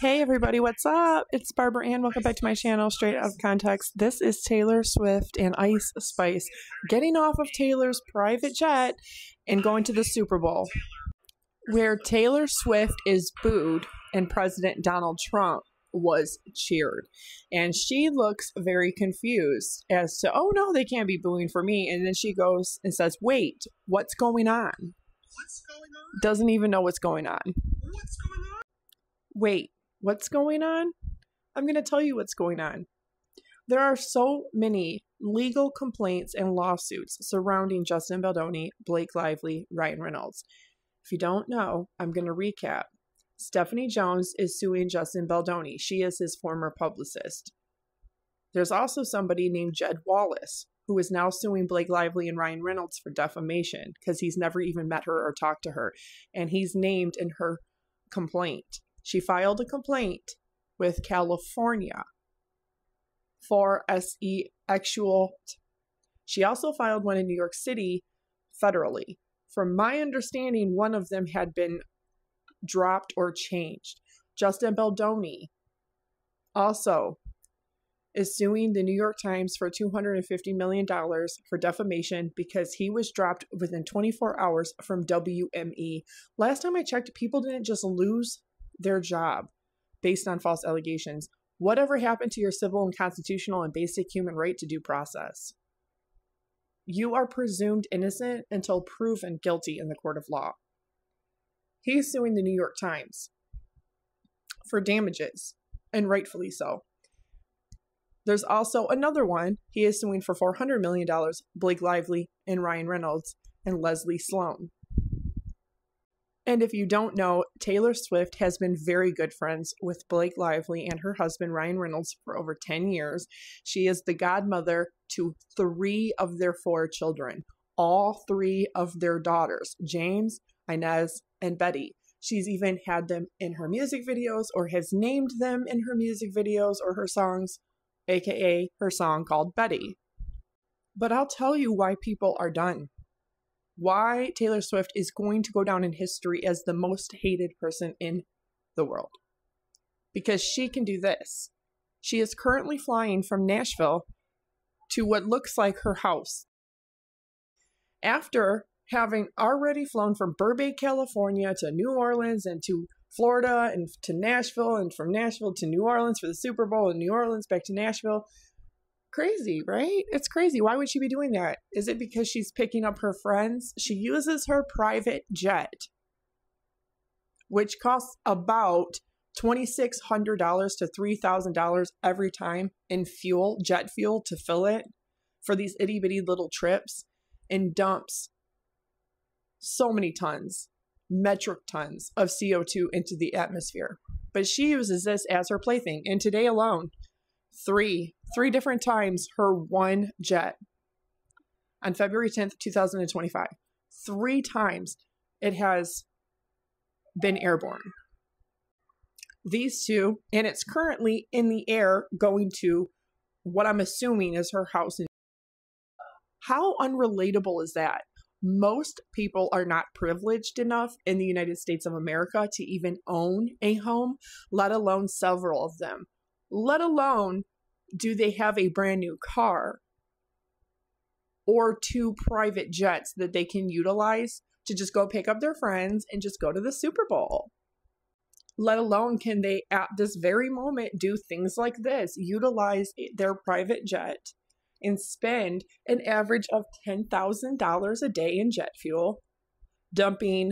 Hey everybody, what's up? It's Barbara Ann. Welcome back to my channel, Straight Out of Context. This is Taylor Swift and Ice Spice getting off of Taylor's private jet and going to the Super Bowl, where Taylor Swift is booed and President Donald Trump was cheered. And she looks very confused as to, oh no, they can't be booing for me. And then she goes and says, wait, what's going on? What's going on? Doesn't even know what's going on. What's going on? Wait, what's going on? I'm going to tell you what's going on. There are so many legal complaints and lawsuits surrounding Justin Baldoni, Blake Lively, Ryan Reynolds. If you don't know, I'm going to recap. Stephanie Jones is suing Justin Baldoni. She is his former publicist. There's also somebody named Jed Wallace, who is now suing Blake Lively and Ryan Reynolds for defamation because he's never even met her or talked to her. And he's named in her complaint. She filed a complaint with California for sexual. She also filed one in New York City federally. From my understanding, one of them had been dropped or changed. Justin Baldoni also is suing the New York Times for $250 million for defamation because he was dropped within 24 hours from WME. Last time I checked, people didn't just lose their job based on false allegations. Whatever happened to your civil and constitutional and basic human right to due process? You are presumed innocent until proven guilty in the court of law. He's suing the New York Times for damages, and rightfully so. There's also another one. He is suing for $400 million, Blake Lively and Ryan Reynolds and Leslie Sloan. And if you don't know, Taylor Swift has been very good friends with Blake Lively and her husband, Ryan Reynolds, for over 10 years. She is the godmother to 3 of their 4 children, all 3 of their daughters, James, Inez, and Betty. She's even had them in her music videos or has named them in her music videos or her songs, aka her song called Betty. But I'll tell you why people are done. Why Taylor Swift is going to go down in history as the most hated person in the world. Because she can do this. She is currently flying from Nashville to what looks like her house, after having already flown from Burbank, California to New Orleans and to Florida and to Nashville and from Nashville to New Orleans for the Super Bowl and New Orleans back to Nashville. Crazy, right? It's crazy. Why would she be doing that? Is it because she's picking up her friends? She uses her private jet, which costs about $2,600 to $3,000 every time in fuel, jet fuel, to fill it for these itty bitty little trips, and dumps so many tons, metric tons of CO2 into the atmosphere. But she uses this as her plaything. And today alone, three different times her one jet on February 10th, 2025. 3 times it has been airborne. These 2, and it's currently in the air going to what I'm assuming is her house. How unrelatable is that? Most people are not privileged enough in the United States of America to even own a home, let alone several of them. Let alone do they have a brand new car or 2 private jets that they can utilize to just go pick up their friends and just go to the Super Bowl. Let alone can they at this very moment do things like this, utilize their private jet and spend an average of $10,000 a day in jet fuel, dumping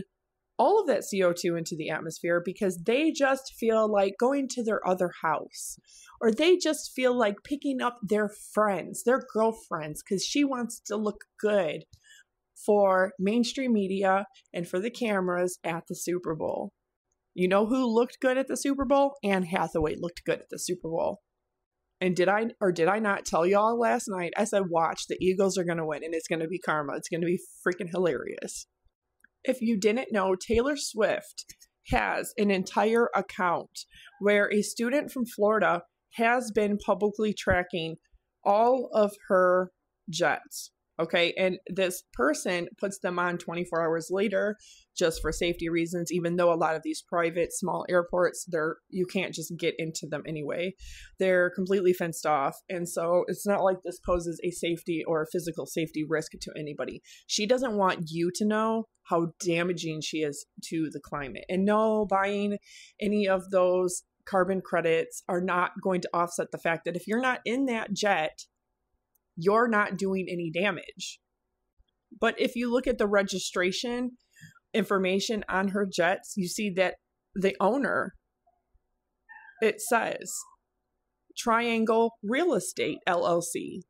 all of that CO2 into the atmosphere because they just feel like going to their other house, or they just feel like picking up their friends, their girlfriends, because she wants to look good for mainstream media and for the cameras at the Super Bowl. You know who looked good at the Super Bowl? Anne Hathaway looked good at the Super Bowl. And did I not tell y'all last night? I said, watch, the Eagles are going to win and it's going to be karma. It's going to be freaking hilarious. If you didn't know, Taylor Swift has an entire account where a student from Florida has been publicly tracking all of her jets. Okay, and this person puts them on 24 hours later just for safety reasons, even though a lot of these private small airports, you can't just get into them anyway. They're completely fenced off. And so it's not like this poses a safety or a physical safety risk to anybody. She doesn't want you to know how damaging she is to the climate. And no, buying any of those carbon credits are not going to offset the fact that if you're not in that jet, you're not doing any damage. But if you look at the registration information on her jets, you see that the owner, it says Triangle Real Estate LLC.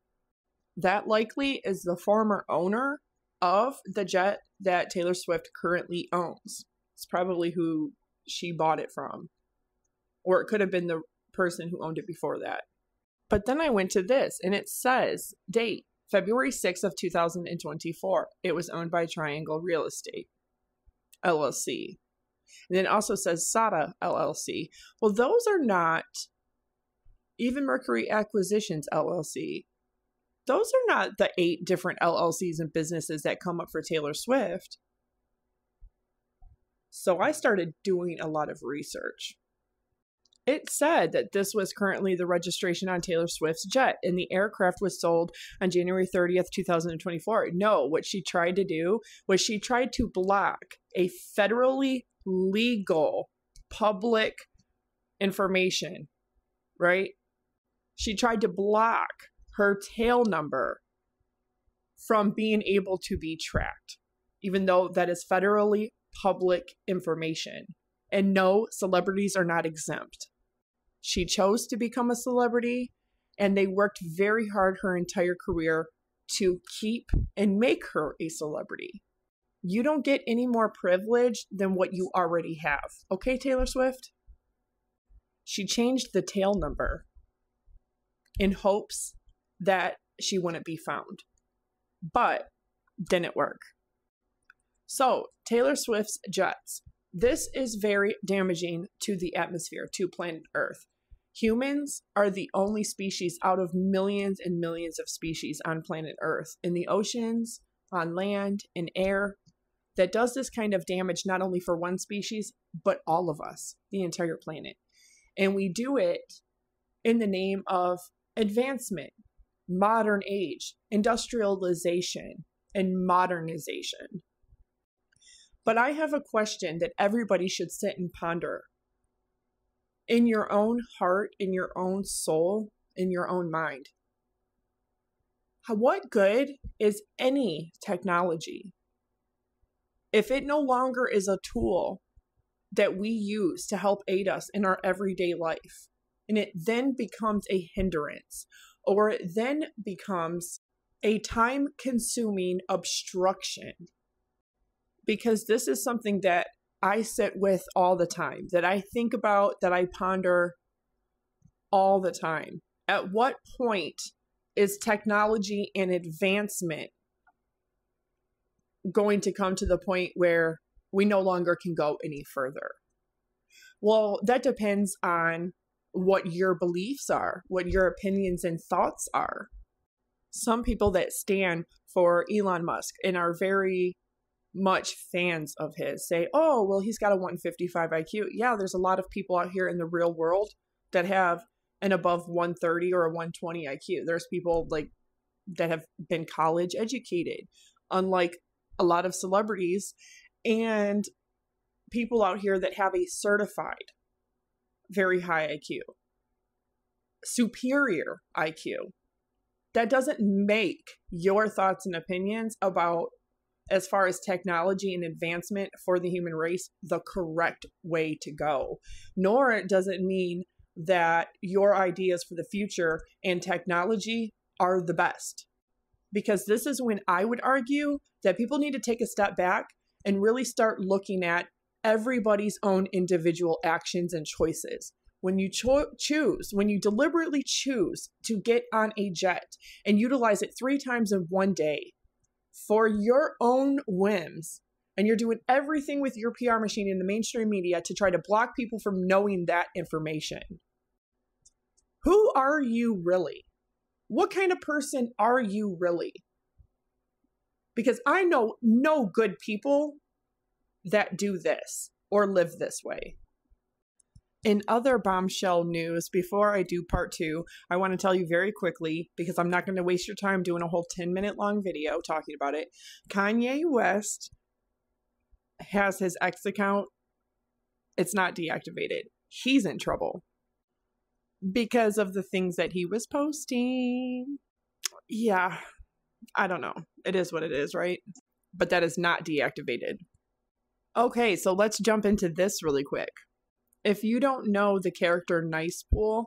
That likely is the former owner of the jet that Taylor Swift currently owns. It's probably who she bought it from. Or it could have been the person who owned it before that. But then I went to this, and it says, date, February 6th of 2024. It was owned by Triangle Real Estate, LLC. And then it also says SADA, LLC. Well, those are not, even Mercury Acquisitions, LLC. Those are not the 8 different LLCs and businesses that come up for Taylor Swift. So I started doing a lot of research. It said that this was currently the registration on Taylor Swift's jet, and the aircraft was sold on January 30th, 2024. No, what she tried to do was she tried to block a federally legal public information, right? She tried to block her tail number from being able to be tracked, even though that is federally public information. And no, celebrities are not exempt. She chose to become a celebrity, and they worked very hard her entire career to keep and make her a celebrity. You don't get any more privilege than what you already have. Okay, Taylor Swift? She changed the tail number in hopes that she wouldn't be found, but didn't work. So, Taylor Swift's jets. This is very damaging to the atmosphere, to planet Earth. Humans are the only species out of millions and millions of species on planet Earth, in the oceans, on land, in air, that does this kind of damage not only for one species, but all of us, the entire planet. And we do it in the name of advancement, modern age, industrialization, and modernization. But I have a question that everybody should sit and ponder. In your own heart, in your own soul, in your own mind. What good is any technology if it no longer is a tool that we use to help aid us in our everyday life, and it then becomes a hindrance, or it then becomes a time-consuming obstruction? Because this is something that I sit with all the time, that I think about, that I ponder all the time. At what point is technology and advancement going to come to the point where we no longer can go any further? Well, that depends on what your beliefs are, what your opinions and thoughts are. Some people that stand for Elon Musk and are very much fans of his say, oh, well, he's got a 155 IQ. Yeah, there's a lot of people out here in the real world that have an above 130 or a 120 IQ. There's people like that have been college educated, unlike a lot of celebrities, and people out here that have a certified very high IQ, superior IQ. That doesn't make your thoughts and opinions about, as far as technology and advancement for the human race, the correct way to go. Nor does it mean that your ideas for the future and technology are the best. Because this is when I would argue that people need to take a step back and really start looking at everybody's own individual actions and choices. When you when you deliberately choose to get on a jet and utilize it 3 times in one day, for your own whims, and you're doing everything with your PR machine in the mainstream media to try to block people from knowing that information. Who are you really? What kind of person are you really? Because I know no good people that do this or live this way. In other bombshell news, before I do part 2, I want to tell you very quickly, because I'm not going to waste your time doing a whole 10-minute long video talking about it. Kanye West has his X account. It's not deactivated. He's in trouble because of the things that he was posting. Yeah, I don't know. It is what it is, right? But that is not deactivated. Okay, so let's jump into this really quick. If you don't know the character Nicepool,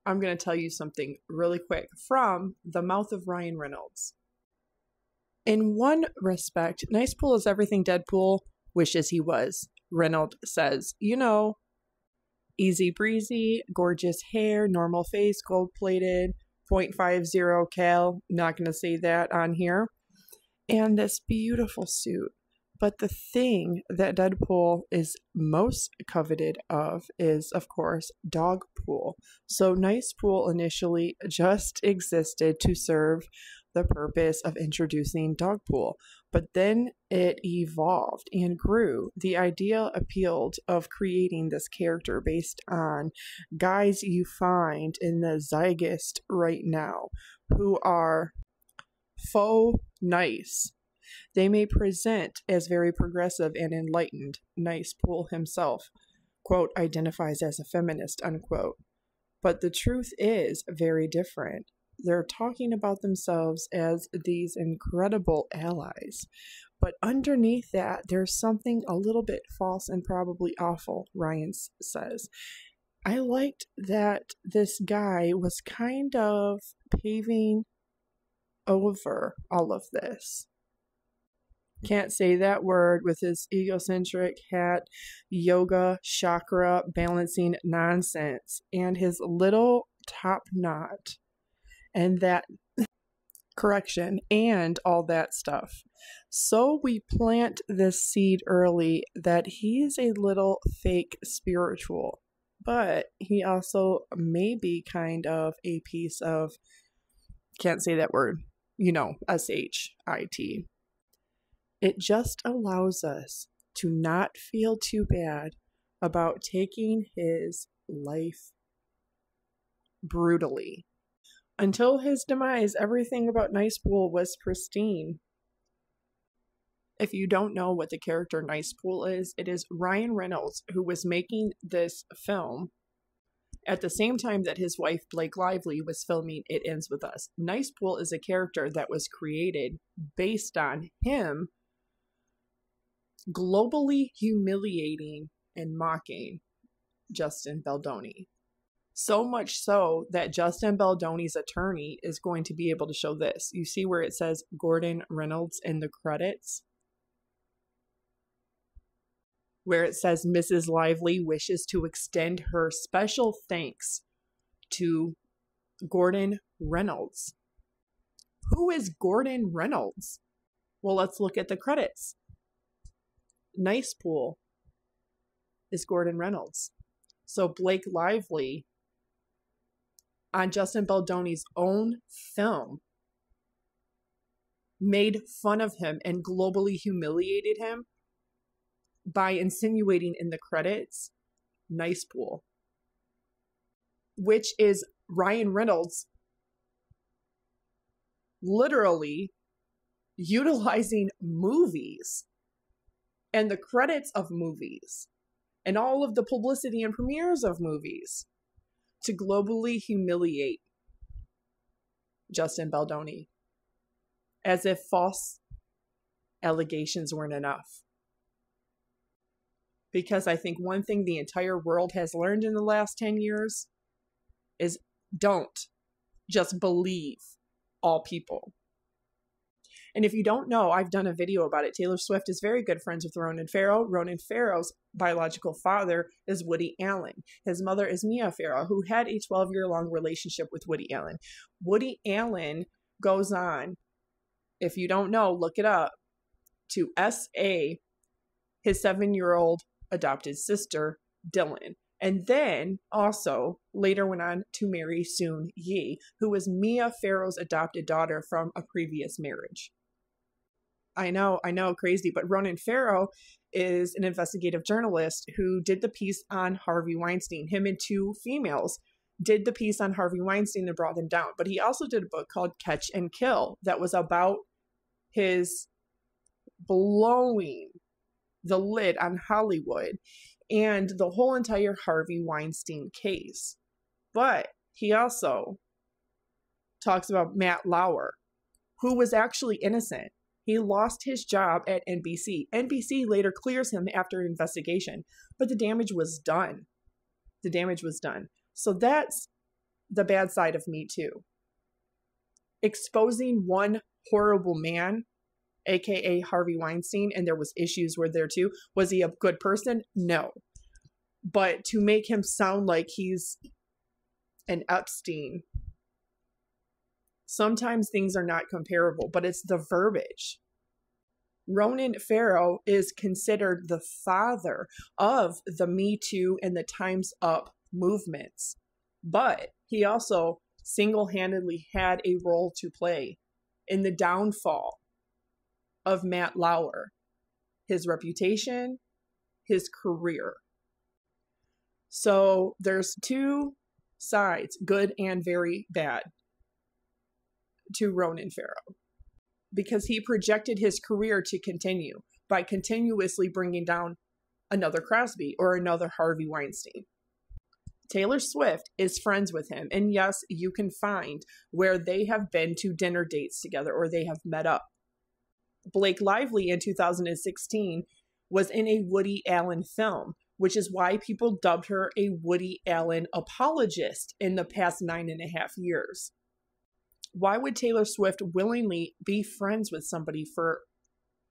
I'm going to tell you something really quick from the mouth of Ryan Reynolds. In one respect, Nicepool is everything Deadpool wishes he was. Reynolds says, you know, easy breezy, gorgeous hair, normal face, gold-plated, 0.50 cal, not going to say that on here, and this beautiful suit. But the thing that Deadpool is most coveted of is, of course, Dogpool. So Nicepool initially just existed to serve the purpose of introducing Dogpool. But then it evolved and grew. The idea appealed of creating this character based on guys you find in the zeitgeist right now who are faux nice. They may present as very progressive and enlightened. Nicepool himself, quote, identifies as a feminist, unquote. But the truth is very different. They're talking about themselves as these incredible allies. But underneath that, there's something a little bit false and probably awful, Ryan says. I liked that this guy was kind of paving over all of this. Can't say that word with his egocentric hat, yoga, chakra, balancing nonsense, and his little top knot, and that correction, and all that stuff. So we plant this seed early that he's a little fake spiritual, but he also may be kind of a piece of, can't say that word, you know, S-H-I-T. It just allows us to not feel too bad about taking his life brutally. Until his demise, everything about Nicepool was pristine. If you don't know what the character Nicepool is, it is Ryan Reynolds who was making this film at the same time that his wife Blake Lively was filming It Ends With Us. Nicepool is a character that was created based on him globally humiliating and mocking Justin Baldoni. So much so that Justin Baldoni's attorney is going to be able to show this. You see where it says Gordon Reynolds in the credits? Where it says Mrs. Lively wishes to extend her special thanks to Gordon Reynolds. Who is Gordon Reynolds? Well, let's look at the credits. Nicepool is Gordon Reynolds. So Blake Lively, on Justin Baldoni's own film, made fun of him and globally humiliated him by insinuating in the credits Nicepool, which is Ryan Reynolds literally utilizing movies and the credits of movies and all of the publicity and premieres of movies to globally humiliate Justin Baldoni, as if false allegations weren't enough. Because I think one thing the entire world has learned in the last 10 years is don't just believe all people. And if you don't know, I've done a video about it. Taylor Swift is very good friends with Ronan Farrow. Ronan Farrow's biological father is Woody Allen. His mother is Mia Farrow, who had a 12-year-long relationship with Woody Allen. Woody Allen goes on, if you don't know, look it up, to S.A. his 7-year-old adopted sister, Dylan. And then also later went on to marry Soon-Yi, who was Mia Farrow's adopted daughter from a previous marriage. I know, crazy. But Ronan Farrow is an investigative journalist who did the piece on Harvey Weinstein. Him and two females did the piece on Harvey Weinstein and brought him down. But he also did a book called Catch and Kill that was about his blowing the lid on Hollywood and the whole entire Harvey Weinstein case. But he also talks about Matt Lauer, who was actually innocent. He lost his job at NBC. NBC later clears him after an investigation, but the damage was done. The damage was done. So that's the bad side of Me Too. Exposing one horrible man, aka Harvey Weinstein, and there was issues were there too. Was he a good person? No. But to make him sound like he's an Epstein, sometimes things are not comparable, but it's the verbiage. Ronan Farrow is considered the father of the Me Too and the Time's Up movements, but he also single-handedly had a role to play in the downfall of Matt Lauer, his reputation, his career. So there's two sides, good and very bad, to Ronan Farrow, because he projected his career to continue by continuously bringing down another Crosby or another Harvey Weinstein. Taylor Swift is friends with him, and yes, you can find where they have been to dinner dates together or they have met up. Blake Lively in 2016 was in a Woody Allen film, which is why people dubbed her a Woody Allen apologist in the past 9.5 years. Why would Taylor Swift willingly be friends with somebody for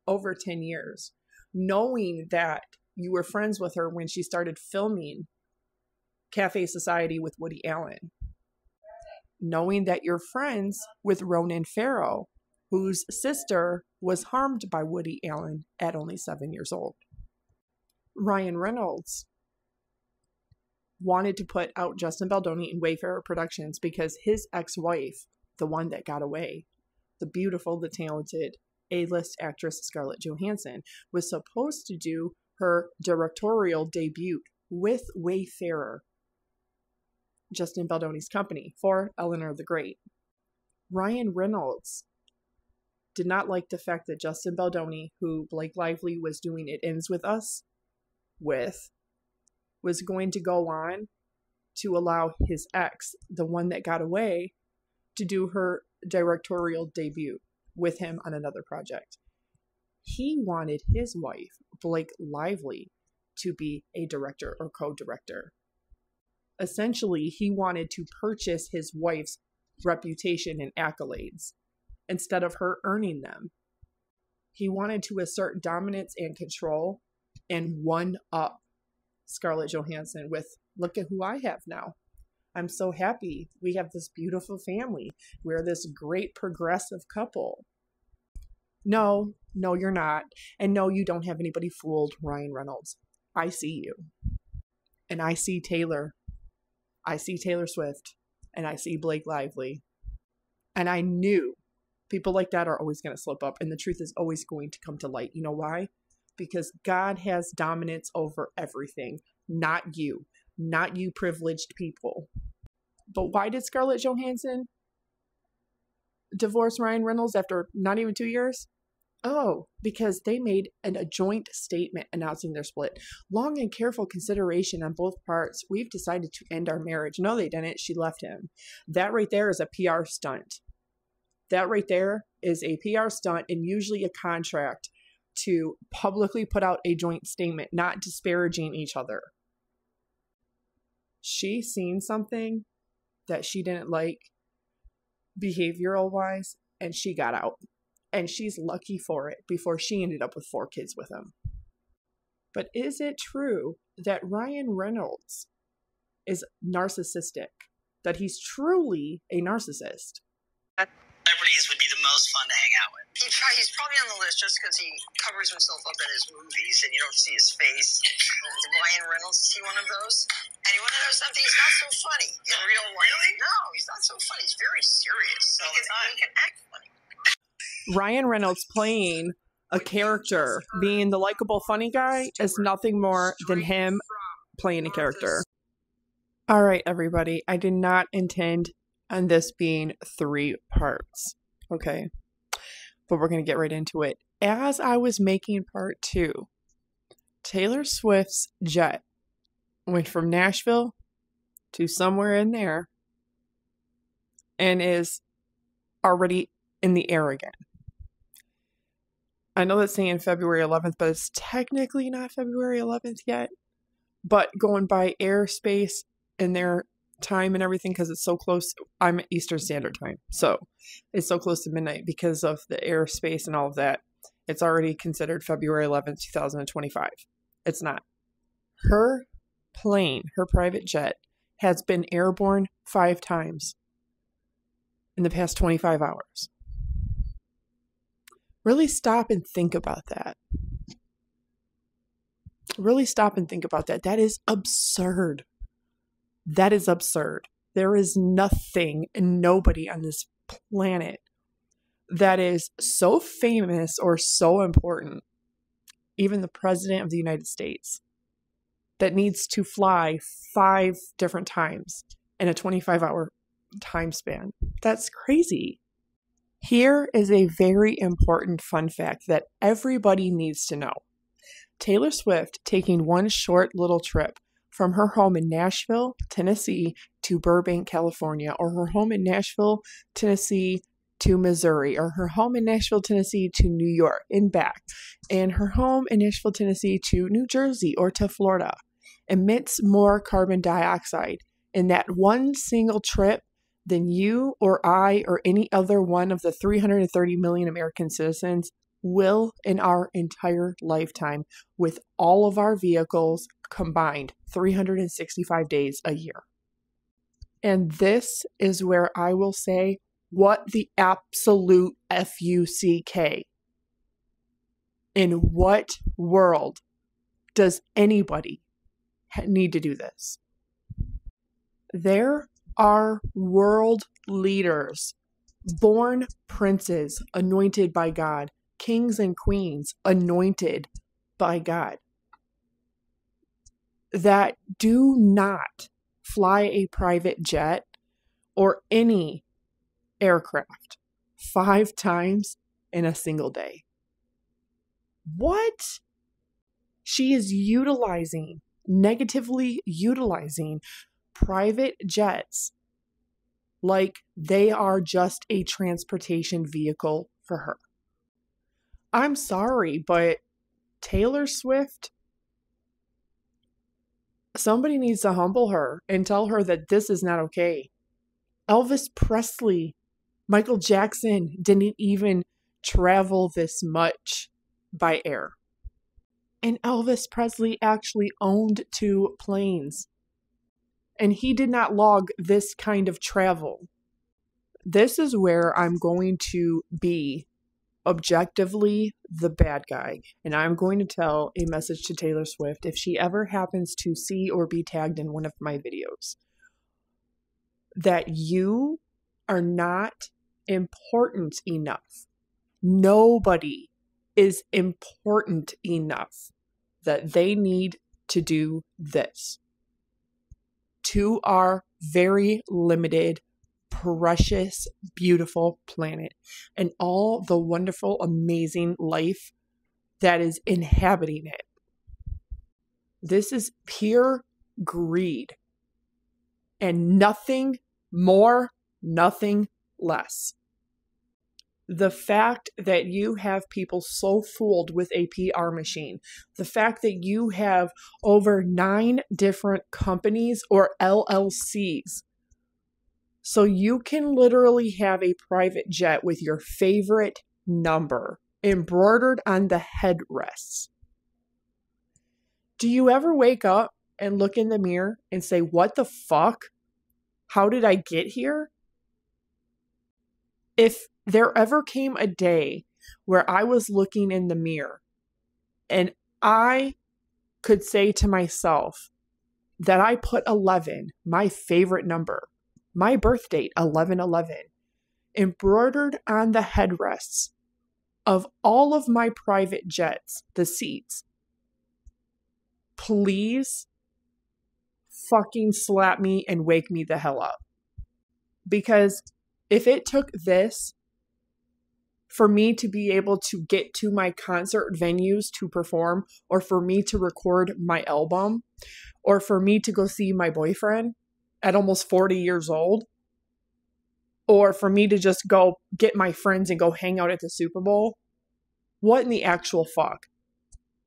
over 10 years, knowing that you were friends with her when she started filming Cafe Society with Woody Allen, knowing that you're friends with Ronan Farrow, whose sister was harmed by Woody Allen at only 7 years old? Ryan Reynolds wanted to put out Justin Baldoni in Wayfarer Productions because his ex-wife, the one that got away, the beautiful, the talented A-list actress Scarlett Johansson, was supposed to do her directorial debut with Wayfarer, Justin Baldoni's company, for Eleanor the Great. Ryan Reynolds did not like the fact that Justin Baldoni, who Blake Lively was doing It Ends With Us with, was going to go on to allow his ex, the one that got away, to do her directorial debut with him on another project. He wanted his wife, Blake Lively, to be a director or co-director. Essentially, he wanted to purchase his wife's reputation and accolades instead of her earning them. He wanted to assert dominance and control and one up Scarlett Johansson with, look at who I have now. I'm so happy. We have this beautiful family. We're this great progressive couple. No, you're not. And no, you don't have anybody fooled, Ryan Reynolds. I see you. And I see Taylor. I see Taylor Swift. And I see Blake Lively. And I knew people like that are always going to slip up. And the truth is always going to come to light. You know why? Because God has dominance over everything. Not you. Not you privileged people. But why did Scarlett Johansson divorce Ryan Reynolds after not even 2 years? Oh, because they made a joint statement announcing their split. Long and careful consideration on both parts. We've decided to end our marriage. No, they didn't. She left him. That right there is a PR stunt. That right there is a PR stunt and usually a contract to publicly put out a joint statement, not disparaging each other. She seen something that she didn't like behavioral wise, and she got out. And she's lucky for it before she ended up with 4 kids with him. But is it true that Ryan Reynolds is narcissistic? That he's truly a narcissist? Celebrities would be the most fun to hang out with. He's probably on the list just because he covers himself up in his movies and you don't see his face. Did Ryan Reynolds see one of those? And you want to know something? He's not so funny in real life. Really? No, he's not so funny. He's very serious. So he can act funny. Ryan Reynolds playing a character. Being the likable, funny guy is nothing more than him playing a character. All right, everybody. I did not intend on this being 3 parts. Okay. But we're going to get right into it. As I was making part 2, Taylor Swift's jet went from Nashville to somewhere in there and is already in the air again. I know that's saying February 11th, but it's technically not February 11th yet. But going by airspace and their time and everything, because it's so close, I'm at Eastern Standard Time. So it's so close to midnight because of the airspace and all of that. It's already considered February 11th, 2025. It's not. Her plane, her private jet, has been airborne 5 times in the past 25 hours. Really stop and think about that. Really stop and think about that. That is absurd. That is absurd. There is nothing and nobody on this planet that is so famous or so important, even the President of the United States, that needs to fly 5 different times in a 25-hour time span. That's crazy. Here is a very important fun fact that everybody needs to know. Taylor Swift taking one short little trip from her home in Nashville, Tennessee to Burbank, California, or her home in Nashville, Tennessee to Missouri, or her home in Nashville, Tennessee to New York and back, and her home in Nashville, Tennessee to New Jersey or to Florida, emits more carbon dioxide in that one single trip than you or I or any other one of the 330 million American citizens will in our entire lifetime with all of our vehicles combined 365 days a year. And this is where I will say, what the absolute FUCK? In what world does anybody need to do this? There are world leaders, born princes anointed by God, kings and queens anointed by God, that do not fly a private jet or any aircraft 5 times in a single day. What? She is negatively utilizing private jets like they are just a transportation vehicle for her. I'm sorry, but Taylor Swift, somebody needs to humble her and tell her that this is not okay. Elvis Presley, Michael Jackson didn't even travel this much by air. And Elvis Presley actually owned 2 planes. And he did not log this kind of travel. This is where I'm going to be objectively the bad guy. And I'm going to tell a message to Taylor Swift if she ever happens to see or be tagged in one of my videos, that you are not important enough. Nobody is important enough that they need to do this to our very limited, precious, beautiful planet and all the wonderful, amazing life that is inhabiting it. This is pure greed and nothing more, nothing less. The fact that you have people so fooled with a PR machine, the fact that you have over 9 different companies or LLCs, so you can literally have a private jet with your favorite number embroidered on the headrests. Do you ever wake up and look in the mirror and say, what the fuck? How did I get here? If there ever came a day where I was looking in the mirror and I could say to myself that I put 11, my favorite number, my birth date, 11/11, embroidered on the headrests of all of my private jets, the seats, please fucking slap me and wake me the hell up. Because if it took this for me to be able to get to my concert venues to perform, or for me to record my album, or for me to go see my boyfriend at almost 40 years old, or for me to just go get my friends and go hang out at the Super Bowl, what in the actual fuck?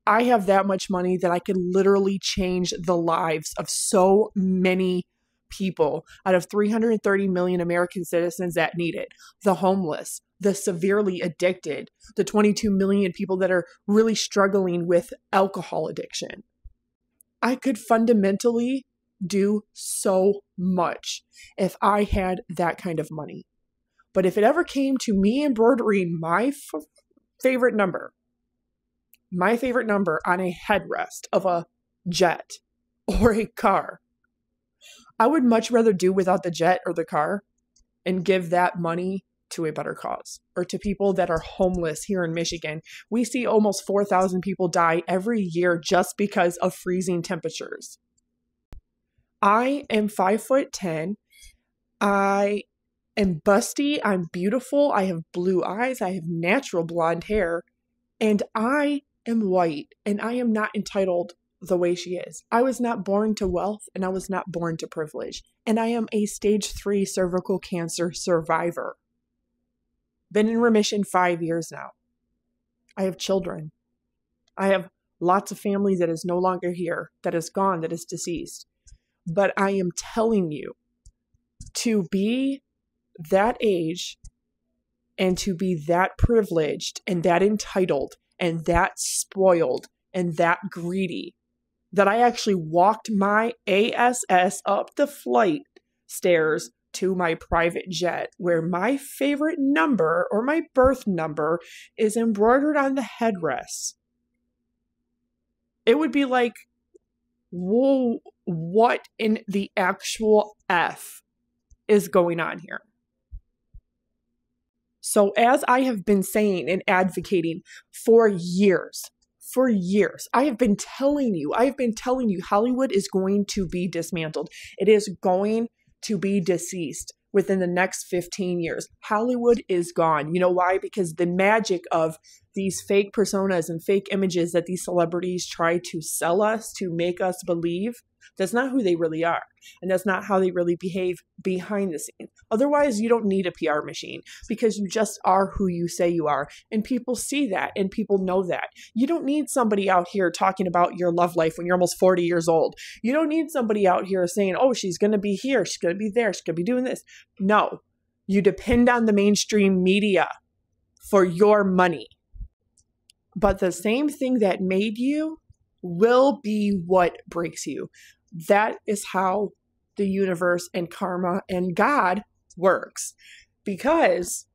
I have that much money that I could literally change the lives of so many people out of 330 million American citizens that need it. The homeless, the severely addicted, the 22 million people that are really struggling with alcohol addiction. I could fundamentally do so much if I had that kind of money. But if it ever came to me embroidering my favorite number on a headrest of a jet or a car, I would much rather do without the jet or the car and give that money to a better cause, or to people that are homeless here in Michigan. We see almost 4,000 people die every year just because of freezing temperatures. I am 5'10". I am busty. I'm beautiful. I have blue eyes. I have natural blonde hair. And I am white. And I am not entitled the way she is. I was not born to wealth, and I was not born to privilege. And I am a stage 3 cervical cancer survivor. Been in remission 5 years now. I have children. I have lots of family that is no longer here, that is gone, that is deceased. But I am telling you, to be that age and to be that privileged and that entitled and that spoiled and that greedy, that I actually walked my ASS up the flight stairs to my private jet, where my favorite number or my birth number is embroidered on the headrest. It would be like, whoa, what in the actual F is going on here? So as I have been saying and advocating for years, I have been telling you Hollywood is going to be dismantled. It is going to be deceased within the next 15 years. Hollywood is gone. You know why? Because the magic of these fake personas and fake images that these celebrities try to sell us to make us believe, that's not who they really are. And that's not how they really behave behind the scenes. Otherwise, you don't need a PR machine, because you just are who you say you are. And people see that, and people know that. You don't need somebody out here talking about your love life when you're almost 40 years old. You don't need somebody out here saying, oh, she's going to be here, she's going to be there, she's going to be doing this. No, you depend on the mainstream media for your money. But the same thing that made you will be what breaks you. That is how the universe and karma and God works. Because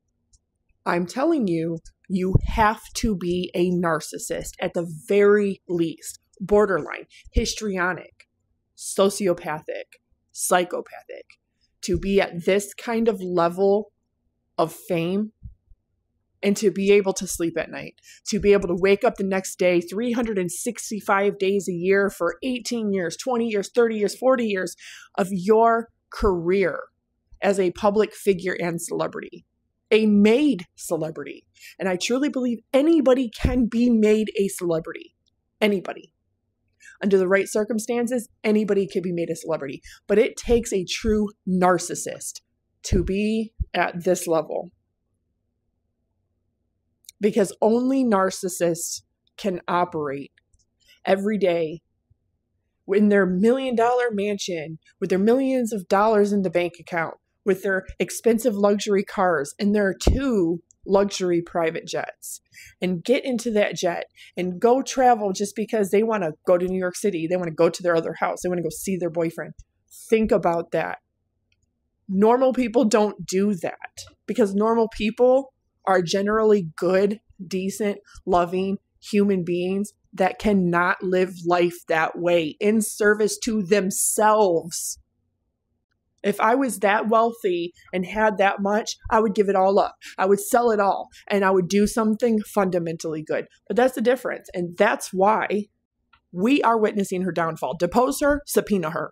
I'm telling you, you have to be a narcissist at the very least, borderline, histrionic, sociopathic, psychopathic, to be at this kind of level of fame, and to be able to sleep at night, to be able to wake up the next day 365 days a year for 18 years, 20 years, 30 years, 40 years of your career as a public figure and celebrity, a made celebrity. And I truly believe anybody can be made a celebrity. Anybody. Under the right circumstances, anybody can be made a celebrity. But it takes a true narcissist to be at this level. Because only narcissists can operate every day in their $1 million mansion, with their millions of dollars in the bank account, with their expensive luxury cars and their 2 luxury private jets, and get into that jet and go travel just because they want to go to New York City. They want to go to their other house. They want to go see their boyfriend. Think about that. Normal people don't do that, because normal people are generally good, decent, loving human beings that cannot live life that way in service to themselves. If I was that wealthy and had that much, I would give it all up. I would sell it all and I would do something fundamentally good. But that's the difference. And that's why we are witnessing her downfall. Depose her, subpoena her.